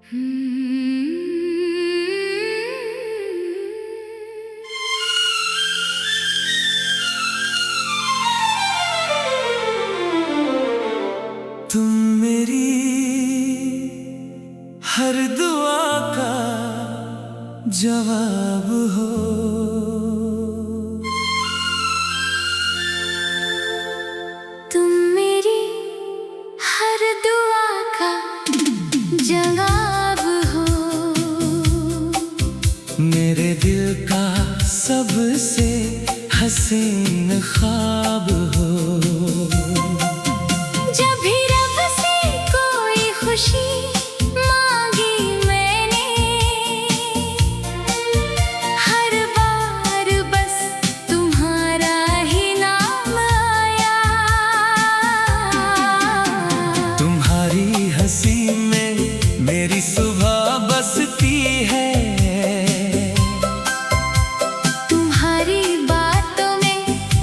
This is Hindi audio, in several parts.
तुम मेरी हर दुआ का जवाब हो। तुम मेरी हर दुआ का जवाब हो। मेरे दिल का सबसे हसीन ख्वाब हो। जब भी रब से कोई खुशी मांगी मैंने, हर बार बस तुम्हारा ही नाम आया। तुम्हारी हंसी में मेरी सुबह बसती है। तुम्हारी बातों में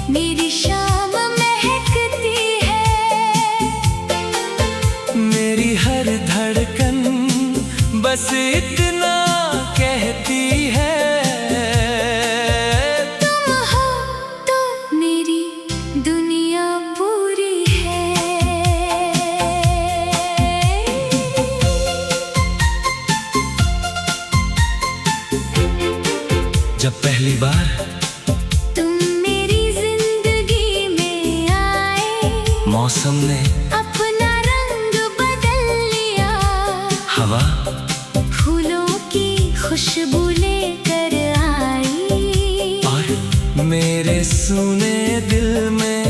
मेरी शाम महकती है। मेरी हर धड़कन बस इतना कहती है। तुम हो तो मेरी दुनिया पूरी है। जब पहली बार तुम मेरी जिंदगी में आए, मौसम ने अपना रंग बदल लिया। हवा फूलों की खुशबू लेकर आई, और मेरे सुने दिल में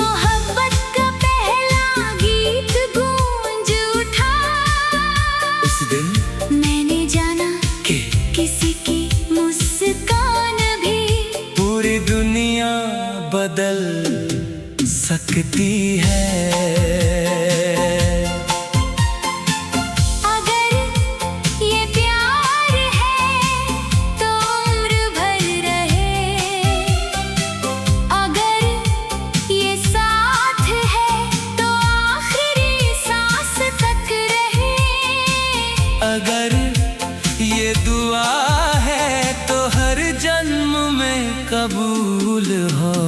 मोहब्बत का पहला गीत गूंज उठा। उस दिन मैंने जाना कि किसी की मुस्कान भी पूरी दुनिया बदल सकती है। अगर ये प्यार है तो उम्र भर रहे। अगर ये साथ है तो आखिरी सांस तक रहे। अगर ये दुआ है तो हर जन्म में कबूल हो।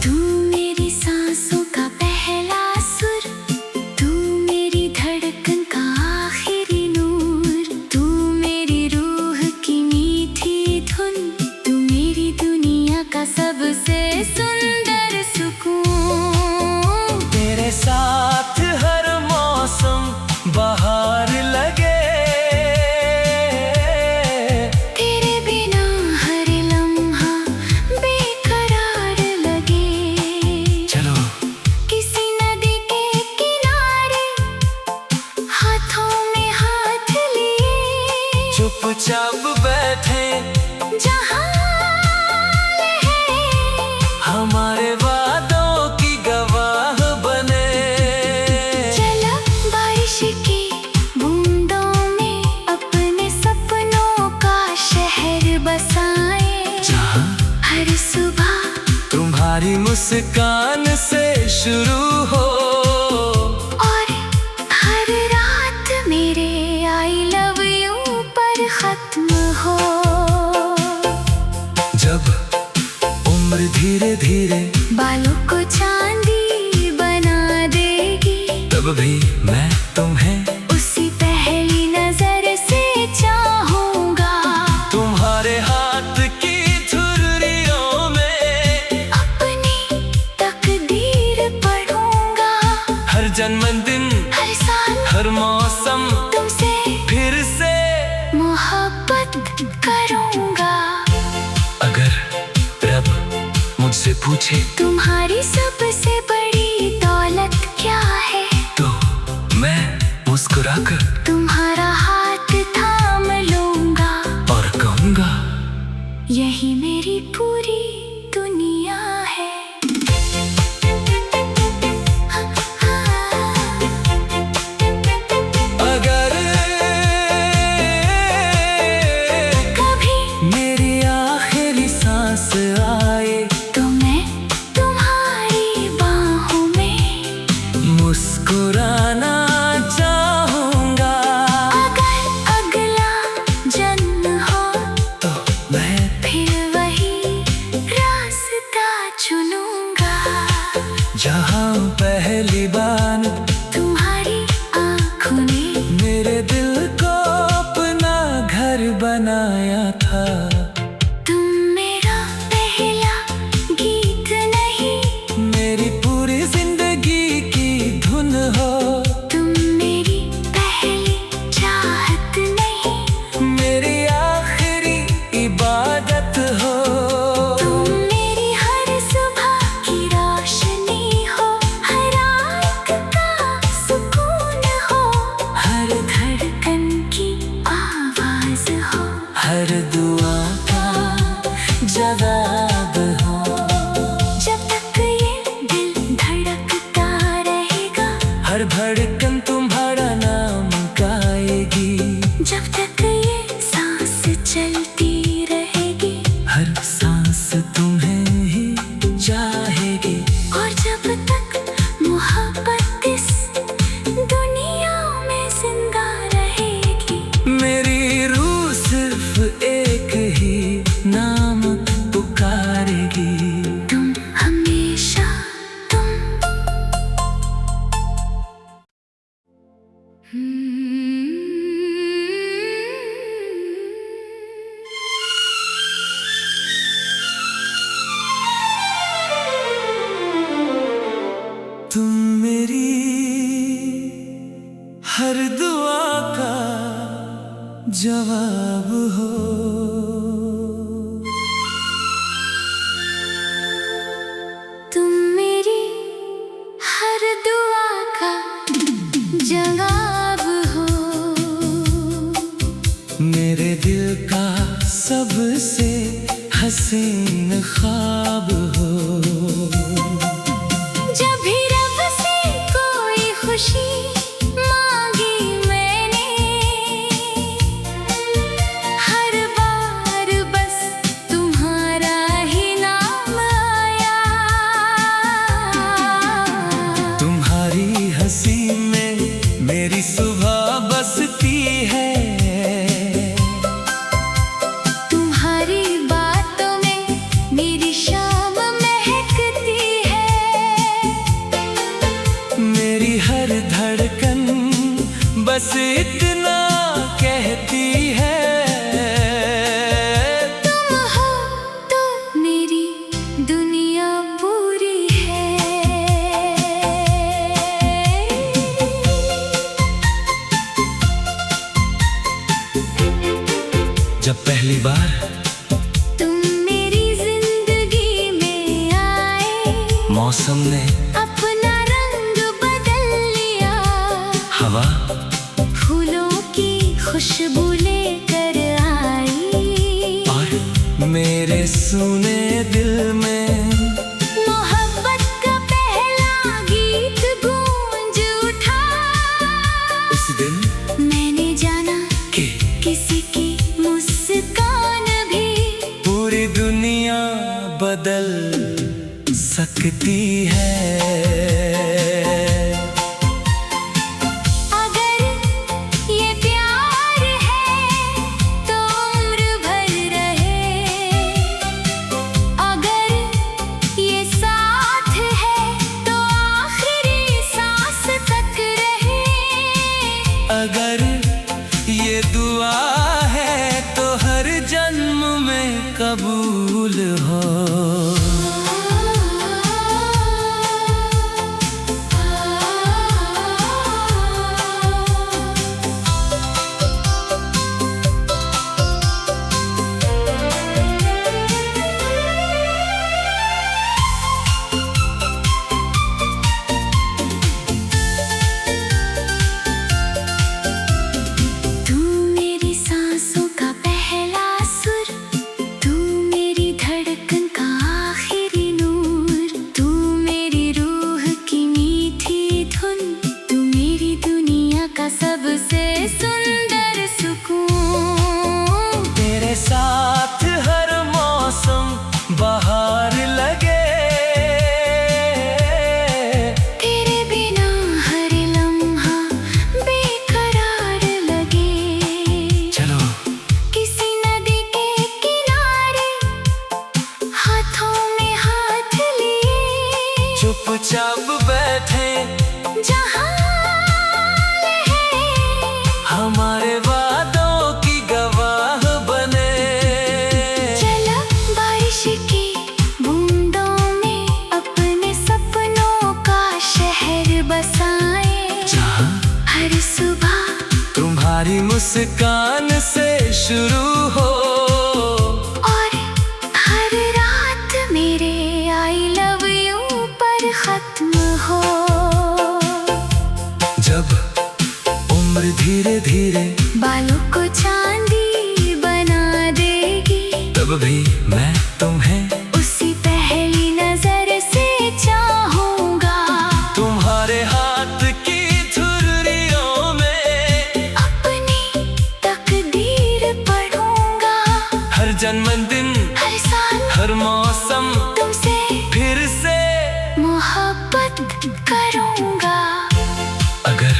तू मेरी सांसों का पहला सुर, तू मेरी धड़कन का आखिरी नूर, तू मेरी रूह की मीठी धुन, तू मेरी दुनिया का सबसे सुंदर सुकून। तेरे साथ हर मौसम बाहर लगे। तेरे बिना हर लम्हा बेकरार लगे। चलो किसी नदी के किनारे हाथों में हाथ लिए, चुपचाप बैठे जहाँ है हमारे वादों की गवाह बने। चलो बारिश की बूंदों में अपने सपनों का शहर बसाएं। जहाँ हर सुबह तुम्हारी मुस्कान से शुरू हो, और हर रात मेरे आई लव यू पर खत्म हो। जब उम्र धीरे धीरे बालों को चांदी बना देगी, तब भी मैं तुम्हें उसी पहली नजर से चाहूंगा। तुम्हारे हाथ की धुरियों में अपनी तकदीर पढ़ूंगा। हर जन्मदिन हर साल हर मौसम तुमसे फिर से मोहब्बत करूंगा। अगर रब मुझसे पूछे तुम्हारी सबसे बड़ी दौलत क्या है, तो मैं मुस्कुराकर तुम्हारा हाथ थाम लूंगा। और कहूँगा यही मेरी पूरी दुनिया है। अगर कभी मेरी आखिरी सांस आए तो मैं तुम्हारी बाहों में मुस्कुराना चाहूंगा। अगर अगला जन्म हो तो मैं फिर वही रास्ता चुनूंगा। जहाँ पहली बार तुम्हारी आँखों ने मेरे दिल को अपना घर बनाया था। तुम मेरा पहला गीत नहीं, मेरी पूरी जिंदगी की धुन हो। तुम मेरी पहली चाहत नहीं, मेरी आखिरी इबादत हो। तुम मेरी हर सुबह की रोशनी हो, हर आँख का सुकून हो, हर धड़कन की आवाज हो, हर दुआ का जवाब हो। जब तक ये दिल धड़कता रहेगा, हर धड़कन तुम्हारा नाम गाएगी। जब तक ये सांस चलती रहेगी, हर सांस तुम्हें ही चाहेगी। और जब तक मोहब्बत इस दुनिया में जिंदा रहेगी, मेरी रूह सिर्फ एक ही नाम पुकारेगी। तुम हमेशा तुम। तुम मेरी हर दुआ का जवाब हो। तुम मेरी हर दुआ का जवाब हो। मेरे दिल का सबसे हसीन ख्वाब हो। जब भी रब से कोई खुशी मांगी मैंने, हर बार बस तुम्हारा ही नाम आया। तुम्हारी हंसी में मेरी सुबह बसती है। तुम्हारी बातों में मेरी शाम महकती है। मेरी हर धड़कन बस इतना कहती है। तुम हो तो मेरी दुनिया पूरी है। जब पहली बार तुम मेरी जिंदगी में आए, मौसम ने अपना रंग बदल लिया। हवा फूलों की खुशबू लेकर आई, और मेरे सुने दिल में मोहब्बत का पहला गीत गूंज उठा। उस दिन मैंने जाना के किसी की मुस्कान भी पूरी दुनिया बदल सकती है। अगर ये प्यार है तो उम्र भर रहे, अगर ये साथ है तो आखिरी सांस तक रहे। अगर ये दुआ है तो हर जन्म में कबूल हो। तू मेरी सांसों का पहला सुर, तू मेरी धड़कन का चुपचाप बैठे जहाँ है हमारे वादों की गवाह बने। चला बारिश की बूंदों में अपने सपनों का शहर बसाए, जहाँ हर सुबह तुम्हारी मुस्कान से शुरू हो और हर रात मेरे आई लव यू पर खत्म हो। जब उम्र धीरे धीरे बालों को चांदी बना देगी, तब भी मैं तुम्हें उसी पहली नजर से चाहूंगा। तुम्हारे हाथ की धुरियों में अपनी तकदीर पढ़ूंगा, हर जन्मदिन हर साल हर मौसम तुमसे फिर से मोहब्बत करूंगा। अगर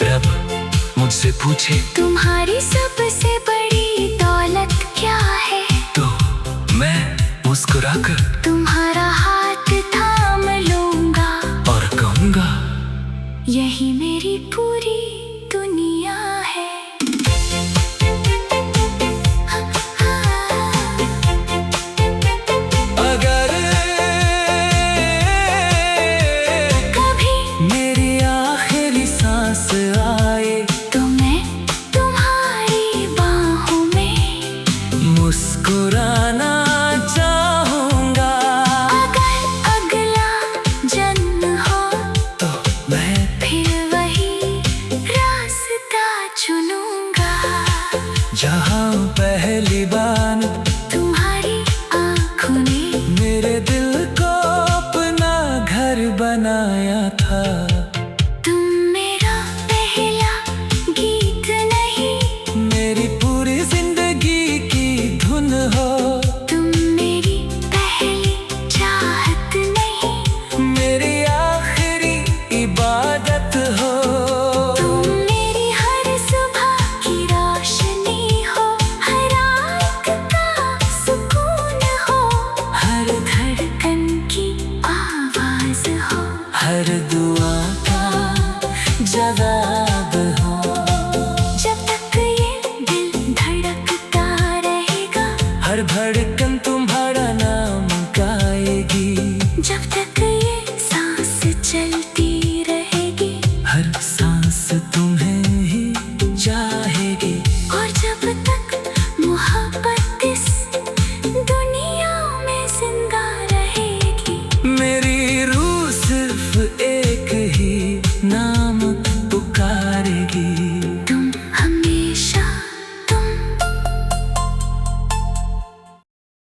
रब मुझसे पूछे तुम्हारी सबसे बड़ी दौलत क्या है, तो मैं मुस्कुराकर तुम्हारा हाथ थाम लूंगा और कहूँगा यही मेरी पूरी